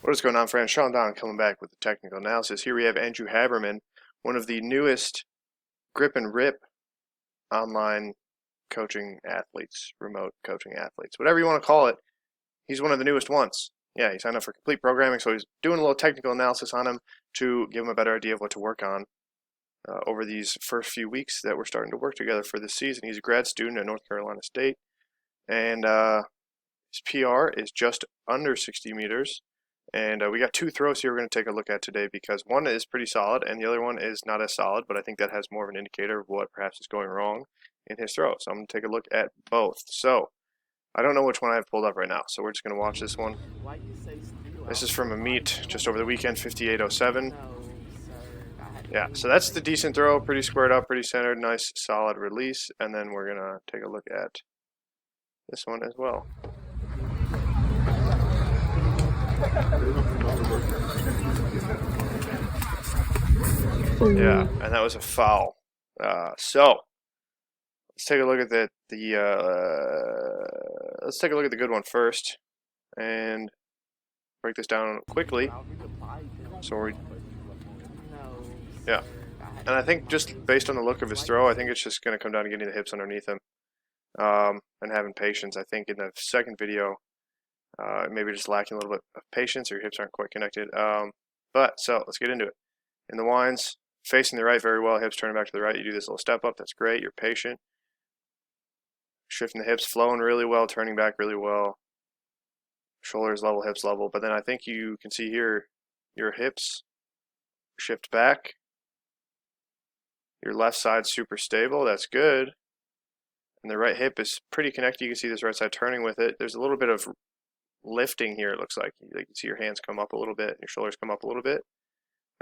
What is going on, friends? Sean Don coming back with the technical analysis. Here we have Andrew Haberman, one of the newest grip and rip online coaching athletes, remote coaching athletes, whatever you want to call it. He's one of the newest ones. Yeah, he signed up for complete programming, so he's doing a little technical analysis on him to give him a better idea of what to work on over these first few weeks that we're starting to work together for this season. He's a grad student at North Carolina State, and his PR is just under 60 meters. And we got two throws here we're going to take a look at today because one is pretty solid and the other one is not as solid, but I think that has more of an indicator of what perhaps is going wrong in his throw. So I'm going to take a look at both. So I don't know which one I have pulled up right now, so we're just going to watch this one. This is from a meet just over the weekend, 58.07. Yeah, so that's the decent throw, pretty squared up, pretty centered, nice solid release. And then we're going to take a look at this one as well. Yeah, and that was a foul. So let's take a look at let's take a look at the good one first, and break this down quickly. Yeah, and I think just based on the look of his throw, I think it's just going to come down to getting the hips underneath him, and having patience. I think in the second video, maybe just lacking a little bit of patience, or your hips aren't quite connected. So let's get into it. In the winds, facing the right very well, hips turning back to the right. You do this little step up, that's great. You're patient. Shifting the hips, flowing really well, turning back really well. Shoulders level, hips level. But then I think you can see here, your hips shift back. Your left side's super stable, that's good. And the right hip is pretty connected. You can see this right side turning with it. There's a little bit of lifting here, it looks like. You can see your hands come up a little bit, your shoulders come up a little bit.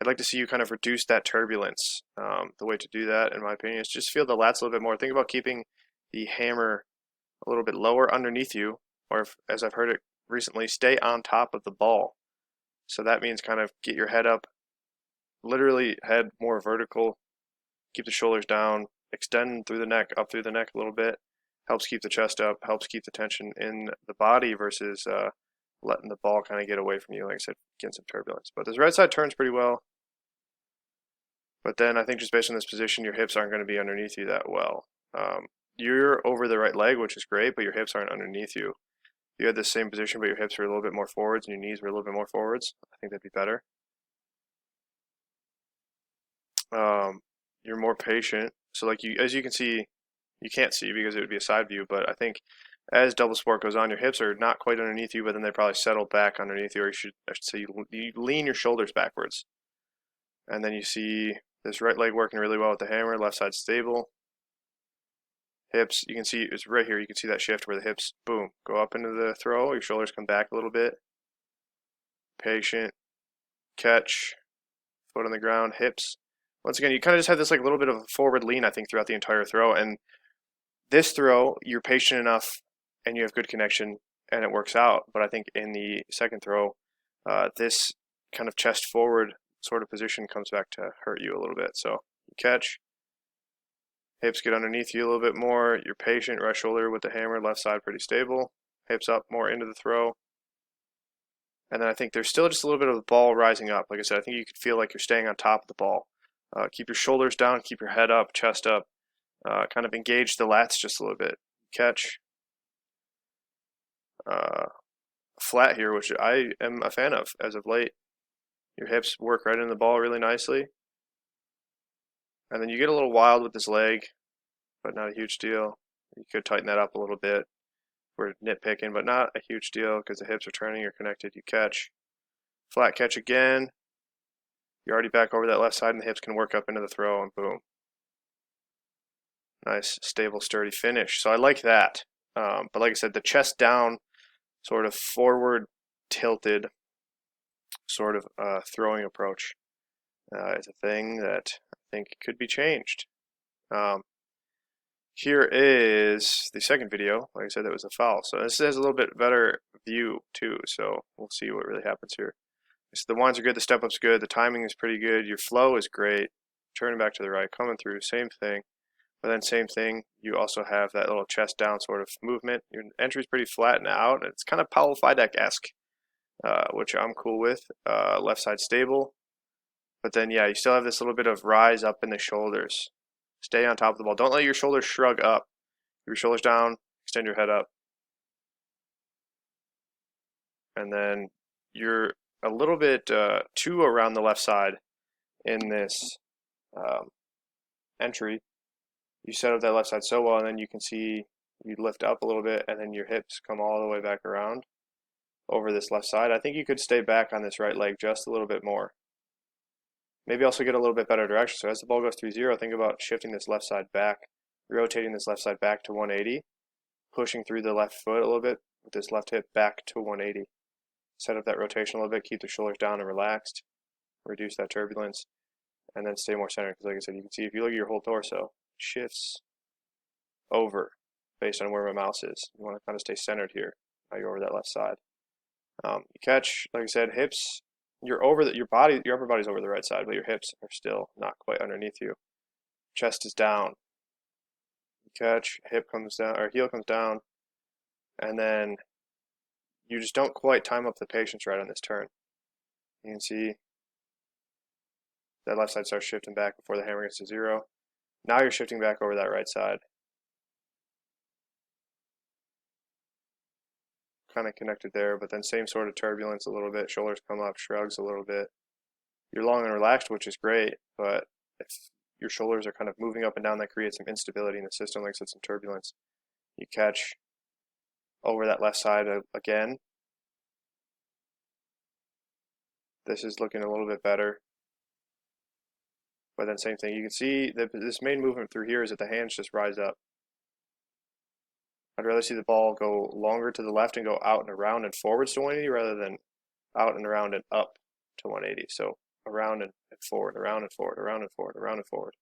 I'd like to see you kind of reduce that turbulence. The way to do that, in my opinion, is just feel the lats a little bit more. Think about keeping the hammer a little bit lower underneath you, or if, as I've heard it recently, stay on top of the ball. So that means kind of get your head up, literally head more vertical, keep the shoulders down, extend through the neck, up through the neck a little bit. Helps keep the chest up, helps keep the tension in the body versus letting the ball kind of get away from you, like I said, getting some turbulence. But this right side turns pretty well. But then I think just based on this position, your hips aren't going to be underneath you that well. You're over the right leg, which is great, but your hips aren't underneath you. If you had the same position, but your hips are a little bit more forwards and your knees were a little bit more forwards, I think that'd be better. You're more patient. So like as you can see, you can't see because it would be a side view, but I think as double sport goes on, your hips are not quite underneath you, but then they probably settle back underneath you, or I should say you lean your shoulders backwards. And then you see this right leg working really well with the hammer, left side stable. Hips, you can see it's right here, you can see that shift where the hips, boom, go up into the throw, your shoulders come back a little bit. Patient, catch, foot on the ground, hips. Once again, you kind of just have this like little bit of a forward lean, I think, throughout the entire throw. And this throw, you're patient enough and you have good connection and it works out. But I think in the second throw, this kind of chest forward sort of position comes back to hurt you a little bit. So you catch, hips get underneath you a little bit more. You're patient, right shoulder with the hammer, left side pretty stable. Hips up more into the throw. And then I think there's still just a little bit of the ball rising up. Like I said, I think you could feel like you're staying on top of the ball. Keep your shoulders down, keep your head up, chest up. Kind of engage the lats just a little bit. Catch. Flat here, which I am a fan of as of late. Your hips work right in the ball really nicely. And then you get a little wild with this leg, but not a huge deal. You could tighten that up a little bit. We're nitpicking, but not a huge deal because the hips are turning, you're connected, you catch. Flat catch again. You're already back over that left side and the hips can work up into the throw and boom. Nice, stable, sturdy finish. So I like that. But like I said, the chest down, sort of forward tilted sort of throwing approach is a thing that I think could be changed. Here is the second video. Like I said, that was a foul. So this has a little bit better view too. So we'll see what really happens here. So the winds are good, the step up's good, the timing is pretty good, your flow is great. Turning back to the right, coming through, same thing. But then same thing, you also have that little chest down sort of movement. Your entry's pretty flat and out. It's kind of Paulo Fidek-esque. which I'm cool with. Left side stable. But then, yeah, you still have this little bit of rise up in the shoulders. Stay on top of the ball. Don't let your shoulders shrug up. Keep your shoulders down, extend your head up. And then you're a little bit too around the left side in this entry. You set up that left side so well, and then you can see you lift up a little bit, and then your hips come all the way back around over this left side. I think you could stay back on this right leg just a little bit more. Maybe also get a little bit better direction. So as the ball goes 3-0, think about shifting this left side back, rotating this left side back to 180, pushing through the left foot a little bit with this left hip back to 180. Set up that rotation a little bit, keep the shoulders down and relaxed, reduce that turbulence, and then stay more centered. Because like I said, you can see if you look at your whole torso, it shifts over based on where my mouse is. You want to kind of stay centered here while you're over that left side. You catch, like I said, hips. You're over your body, your upper body's over the right side, but your hips are still not quite underneath you. Chest is down. You catch, hip comes down, or heel comes down, and then you just don't quite time up the patience right on this turn. You can see that left side starts shifting back before the hammer gets to 0. Now you're shifting back over that right side. Kind of connected there, but then same sort of turbulence a little bit. Shoulders come up, shrugs a little bit. You're long and relaxed, which is great, but if your shoulders are kind of moving up and down, that creates some instability in the system, like I said, some turbulence. You catch over that left side again. This is looking a little bit better. But then same thing. You can see that this main movement through here is that the hands just rise up. I'd rather see the ball go longer to the left and go out and around and forwards to 180 rather than out and around and up to 180. So around and forward, around and forward, around and forward, around and forward.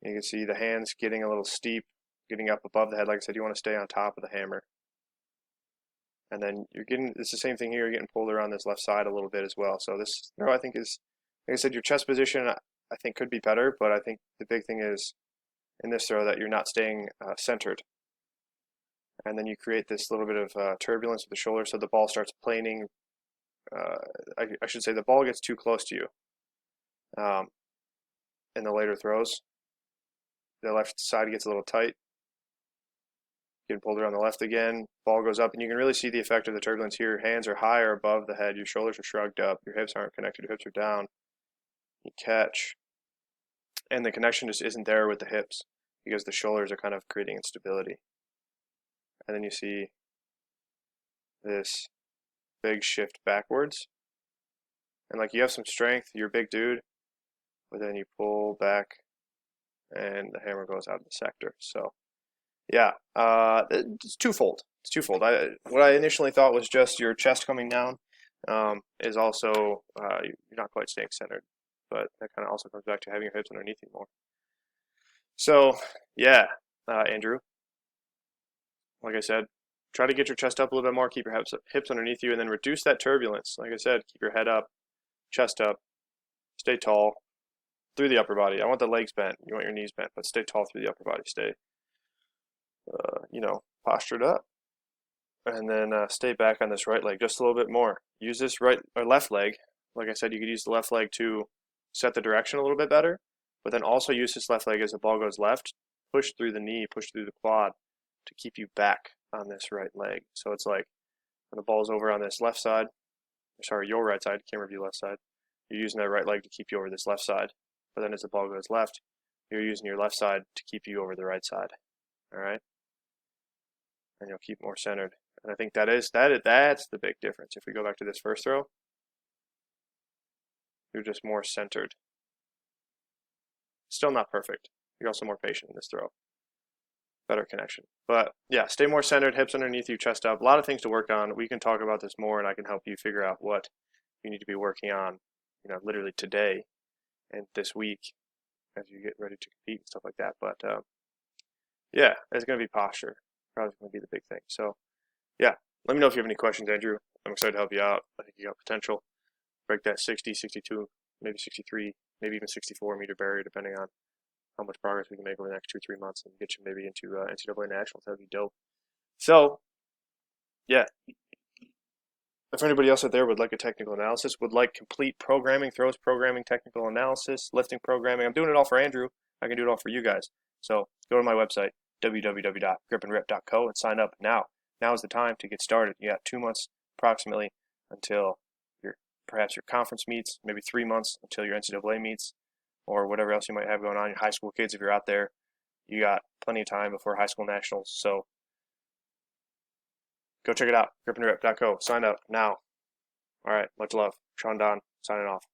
And you can see the hands getting a little steep, getting up above the head. Like I said, you want to stay on top of the hammer. And then you're getting, it's the same thing here, you're getting pulled around this left side a little bit as well. So this throw, I think, is, like I said, your chest position, I think, could be better, but I think the big thing is in this throw that you're not staying centered. And then you create this little bit of turbulence with the shoulder, so the ball starts planing. I should say the ball gets too close to you in the later throws. The left side gets a little tight. Getting pulled around the left again. Ball goes up, and you can really see the effect of the turbulence here. Your hands are higher above the head. Your shoulders are shrugged up. Your hips aren't connected. Your hips are down. You catch. And the connection just isn't there with the hips because the shoulders are kind of creating instability. And then you see this big shift backwards. And like you have some strength, you're a big dude, but then you pull back and the hammer goes out of the sector. So yeah, it's twofold. It's twofold. What I initially thought was just your chest coming down is also you're not quite staying centered, but that kind of also comes back to having your hips underneath you more. So yeah, Andrew, like I said, try to get your chest up a little bit more, keep your hips underneath you, and then reduce that turbulence. Like I said, keep your head up, chest up, stay tall through the upper body. I want the legs bent, you want your knees bent, but stay tall through the upper body. Stay postured up, and then stay back on this right leg just a little bit more. Use this right or left leg. Like I said, you could use the left leg to set the direction a little bit better, but then also use this left leg as the ball goes left, push through the knee, push through the quad to keep you back on this right leg. So it's like when the ball's over on this left side, sorry, your right side, camera view left side, you're using that right leg to keep you over this left side. But then as the ball goes left, you're using your left side to keep you over the right side. All right? And you'll keep more centered. And I think that's the big difference. If we go back to this first throw, you're just more centered. Still not perfect. You're also more patient in this throw. Better connection. But yeah, stay more centered, hips underneath you, chest up. A lot of things to work on. We can talk about this more, and I can help you figure out what you need to be working on, literally today and this week as you get ready to compete and stuff like that. But yeah, it's going to be posture. Probably going to be the big thing. So yeah, let me know if you have any questions, Andrew. I'm excited to help you out. I think you got potential. Break that 60, 62, maybe 63, maybe even 64 meter barrier, depending on how much progress we can make over the next 2-3 months and get you maybe into NCAA Nationals. That would be dope. So, yeah, if anybody else out there would like a technical analysis, would like complete programming, throws programming, technical analysis, lifting programming, I'm doing it all for Andrew. I can do it all for you guys. So go to my website, www.gripandrip.co, and sign up now. Now is the time to get started. You got 2 months approximately until perhaps your conference meets, maybe 3 months until your NCAA meets, or whatever else you might have going on. Your high school kids, if you're out there, you got plenty of time before high school nationals. So go check it out, gripandrip.co. Sign up now. All right, much love. Sean Don, signing off.